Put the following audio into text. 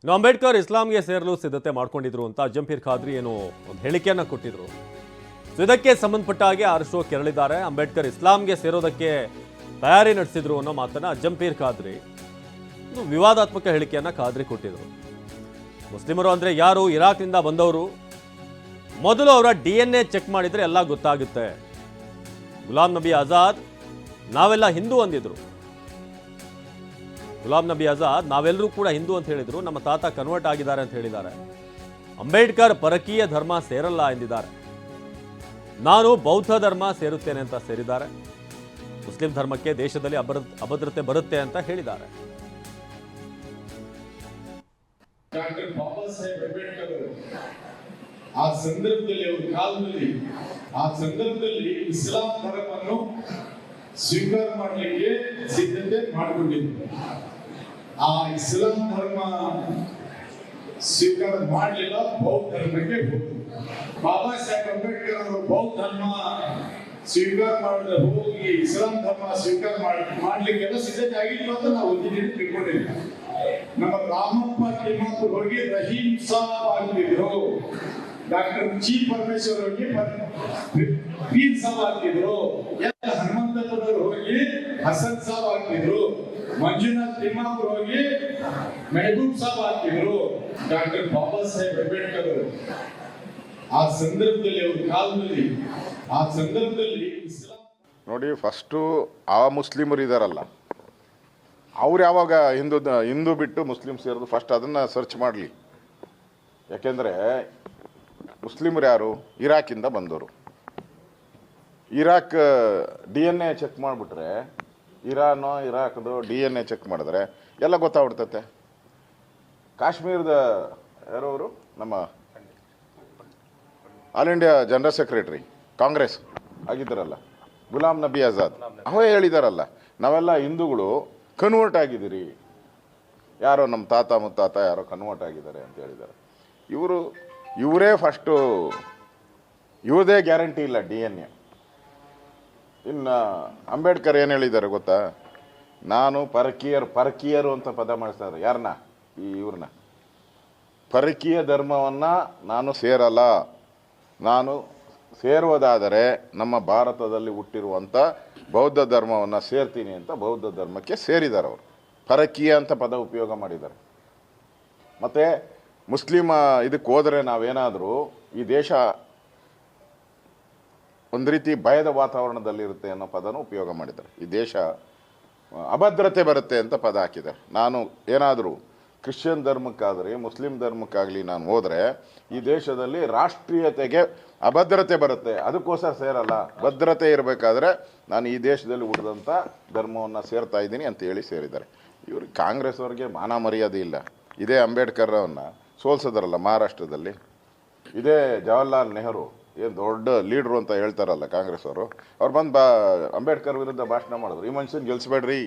ಇನ್ನು ಅಂಬೇಡ್ಕರ್ ಇಸ್ಲಾಂಗೆ ಸೇರಲು ಸಿದ್ಧತೆ ಮಾಡ್ಕೊಂಡಿದ್ರು ಅಂತ ಜಂಪೀರ್ ಖಾದ್ರಿ ಏನು ಒಂದು ಹೇಳಿಕೆಯನ್ನ ಕೊಟ್ಟಿದ್ರು. ಇದಕ್ಕೆ ಸಂಬಂಧಪಟ್ಟ ಹಾಗೆ ಆರ್ಶೋ ಕೆರಳಿದ್ದಾರೆ. ಅಂಬೇಡ್ಕರ್ ಇಸ್ಲಾಂಗೆ ಸೇರೋದಕ್ಕೆ ತಯಾರಿ ನಡೆಸಿದ್ರು ಅನ್ನೋ ಮಾತನ್ನ ಜಂಪೀರ್ ಖಾದ್ರಿ ವಿವಾದಾತ್ಮಕ ಹೇಳಿಕೆಯನ್ನ ಖಾದ್ರಿ ಕೊಟ್ಟಿದ್ರು. ಮುಸ್ಲಿಮರು ಅಂದ್ರೆ ಯಾರು? ಇರಾಕ್ನಿಂದ ಬಂದವರು. ಮೊದಲು ಅವರ DNA ಚೆಕ್ ಮಾಡಿದ್ರೆ ಎಲ್ಲ ಗೊತ್ತಾಗುತ್ತೆ. ಗುಲಾಂ ನಬಿ ಆಜಾದ್ ನಾವೆಲ್ಲ ಹಿಂದೂ ಅಂದಿದ್ರು. ಗುಲಾಂ ನಬಿ ಆಜಾದ್ ನಾವೆಲ್ಲರೂ ಕೂಡ ಹಿಂದೂ ಅಂತ ಹೇಳಿದ್ರು. ನಮ್ಮ ತಾತ ಕನ್ವರ್ಟ್ ಆಗಿದ್ದಾರೆ ಅಂತ ಹೇಳಿದ್ದಾರೆ. ಅಂಬೇಡ್ಕರ್ ಪರಕೀಯ ಧರ್ಮ ಸೇರಲ್ಲ ಎಂದಿದ್ದಾರೆ. ನಾನು ಬೌದ್ಧ ಧರ್ಮ ಸೇರುತ್ತೇನೆ ಅಂತ ಸೇರಿದ್ದಾರೆ. ಮುಸ್ಲಿಂ ಧರ್ಮಕ್ಕೆ ದೇಶದಲ್ಲಿ ಅಭದ್ರತೆ ಬರುತ್ತೆ ಅಂತ ಹೇಳಿದ್ದಾರೆ. ಡಾಕ್ಟರ್ ಬಾಬಾ ಸಾಹೇಬ್ ಅಂಬೇಡ್ಕರ್ ಆ ಸಂದರ್ಭದಲ್ಲಿ ಅವರ ಕಾಲದಲ್ಲಿ ಇಸ್ಲಾಂ ಧರ್ಮವನ್ನು ಸ್ವೀಕಾರ ಮಾಡಲಿಕ್ಕೆ ಸಿದ್ಧತೆ ಮಾಡಿಕೊಂಡಿದ್ರು. ಆ ಇಸ್ಲಾಂ ಧರ್ಮ ಸ್ವೀಕಾರ ಮಾಡಲಿಲ್ಲ, ಬೌದ್ಧ ಧರ್ಮಕ್ಕೆ ಹೋದ್ರು. ಬಾಬಾ ಸಾಹೇಬ್ ಅಂಬೇಡ್ಕರ್ ಅವರು ಬೌದ್ಧ ಧರ್ಮ ಸ್ವೀಕಾರ ಮಾಡಿದ್ರೆ ಹೋಗಿ ಇಸ್ಲಾಂ ಧರ್ಮ ಸ್ವೀಕಾರ ಮಾಡ್ಲಿಕ್ಕೆಲ್ಲ ಸಿದ್ಧತೆ ಆಗಿತ್ತು ಅಂತ ನಾವು ಒಂದು ತಿಳ್ಕೊಂಡಿದ್ವಿ. ನಮ್ಮ ರಾಮಪ್ಪ ತಿಮ್ಮಾಪುರ್ ಹೋಗಿ ರಹೀಂ ಸಾಬ್ ಆಗ್ತಿದ್ರು. ಡಾಕ್ಟರ್ ಜಿ ಪರಮೇಶ್ವರ್ ಹೋಗಿ ಪೀರ್ ಸಾಬ್ ಆಗ್ತಿದ್ರು. ಹನುಮಂತಪುರವ್ರು ಹೋಗಿ ಹಸನ್ ಸಾಬ್ ಆಗ್ತಿದ್ರು. ಮಂಜುನಾಥ್ ತಿಮ್ಮಾಪುರ್ ಹೋಗಿ ಮೆಹಬೂಬ್ ಸಾಬ್ ಆಗ್ತಿದ್ರು. ಡಾಕ್ಟರ್ ಬಾಬಾ ಸಾಹೇಬ್ ಅಂಬೇಡ್ಕರ್ ಆ ಸಂದರ್ಭದಲ್ಲಿ ಅವ್ರ ಕಾಲದಲ್ಲಿ ನೋಡಿ, ಫಸ್ಟು ಆ ಮುಸ್ಲಿಮರು ಇದಾರಲ್ಲ, ಅವ್ರು ಯಾವಾಗ ಹಿಂದೂ ಬಿಟ್ಟು ಮುಸ್ಲಿಮ್ ಸೇರೋದು ಫಸ್ಟ್ ಅದನ್ನು ಸರ್ಚ್ ಮಾಡಲಿ. ಯಾಕೆಂದರೆ ಮುಸ್ಲಿಮರು ಯಾರು? ಇರಾಕಿಂದ ಬಂದವರು. ಇರಾಕ್ DNA ಚೆಕ್ ಮಾಡಿಬಿಟ್ರೆ, ಇರಾಕ್ದು DNA ಚೆಕ್ ಮಾಡಿದ್ರೆ ಎಲ್ಲ ಗೊತ್ತಾಗ್ಬಿಡ್ತತೆ. ಕಾಶ್ಮೀರದ ಯಾರವರು ನಮ್ಮ all India general secretary Congress ಆಗಿದ್ದಾರಲ್ಲ, ಗುಲಾಂ ನಬಿ ಆಜಾದ್, ಅವೇ ಹೇಳಿದಾರಲ್ಲ, ನಾವೆಲ್ಲ ಹಿಂದೂಗಳು ಕನ್ವರ್ಟ್ ಆಗಿದ್ದೀರಿ, ಯಾರೋ ನಮ್ಮ ತಾತ ಮುತ್ತಾತ ಯಾರೋ ಕನ್ವರ್ಟ್ ಆಗಿದ್ದಾರೆ ಅಂತ ಹೇಳಿದ್ದಾರೆ. ಇವರೇ ಫಸ್ಟು, ಇವ್ರದೇ ಗ್ಯಾರಂಟಿ ಇಲ್ಲ DNA. ಇನ್ನು ಅಂಬೇಡ್ಕರ್ ಏನು ಹೇಳಿದ್ದಾರೆ ಗೊತ್ತಾ? ನಾನು ಪರಕೀಯರು ಅಂತ ಪದ ಮಾಡಿಸ್ತಾರೆ. ಯಾರನ್ನ? ಇವ್ರನ್ನ. ಪರಕೀಯ ಧರ್ಮವನ್ನು ನಾನು ಸೇರಲ್ಲ, ನಾನು ಸೇರುವುದಾದರೆ ನಮ್ಮ ಭಾರತದಲ್ಲಿ ಹುಟ್ಟಿರುವಂಥ ಬೌದ್ಧ ಧರ್ಮವನ್ನು ಸೇರ್ತೀನಿ ಅಂತ ಬೌದ್ಧ ಧರ್ಮಕ್ಕೆ ಸೇರಿದ್ದಾರೆ ಅವರು. ಪರಕೀಯ ಅಂತ ಪದ ಉಪಯೋಗ ಮಾಡಿದ್ದಾರೆ. ಮತ್ತು ಮುಸ್ಲಿಮ ಇದಕ್ಕೆ ಹೋದರೆ ನಾವೇನಾದರೂ ಈ ದೇಶ ಒಂದು ರೀತಿ ಭಯದ ವಾತಾವರಣದಲ್ಲಿರುತ್ತೆ ಅನ್ನೋ ಪದನೂ ಉಪಯೋಗ ಮಾಡಿದ್ದಾರೆ. ಈ ದೇಶ ಅಭದ್ರತೆ ಬರುತ್ತೆ ಅಂತ ಪದ ಹಾಕಿದ್ದಾರೆ. ನಾನು ಏನಾದರೂ ಕ್ರಿಶ್ಚಿಯನ್ ಧರ್ಮಕ್ಕಾಗಲಿ ಮುಸ್ಲಿಂ ಧರ್ಮಕ್ಕಾಗಲಿ ನಾನು ಹೋದರೆ ಈ ದೇಶದಲ್ಲಿ ರಾಷ್ಟ್ರೀಯತೆಗೆ ಅಭದ್ರತೆ ಬರುತ್ತೆ, ಅದಕ್ಕೋಸ್ಕರ ಸೇರಲ್ಲ. ಭದ್ರತೆ ಇರಬೇಕಾದ್ರೆ ನಾನು ಈ ದೇಶದಲ್ಲಿ ಹುಟ್ಟಿದಂಥ ಧರ್ಮವನ್ನು ಸೇರ್ತಾ ಇದ್ದೀನಿ ಅಂತ ಹೇಳಿ ಸೇರಿದ್ದಾರೆ. ಇವ್ರಿಗೆ ಕಾಂಗ್ರೆಸ್ ಅವ್ರಿಗೆ ಮಾನ ಮರ್ಯಾದೆ ಇಲ್ಲ. ಇದೇ ಅಂಬೇಡ್ಕರ್ ಅವನ್ನ ಸೋಲ್ಸಿದ್ರಲ್ಲ ಮಹಾರಾಷ್ಟ್ರದಲ್ಲಿ, ಇದೇ ಜವಾಹರ್ಲಾಲ್ ನೆಹರು ಏನು ದೊಡ್ಡ ಲೀಡ್ರು ಅಂತ ಹೇಳ್ತಾರಲ್ಲ ಕಾಂಗ್ರೆಸ್ ಅವರು, ಅವ್ರು ಬಂದು ಅಂಬೇಡ್ಕರ್ ವಿರುದ್ಧ ಭಾಷಣ ಮಾಡಿದ್ರು, ಈ ಮನುಷ್ಯನ ಗೆಲ್ಸ್ಬೇಡ್ರಿ,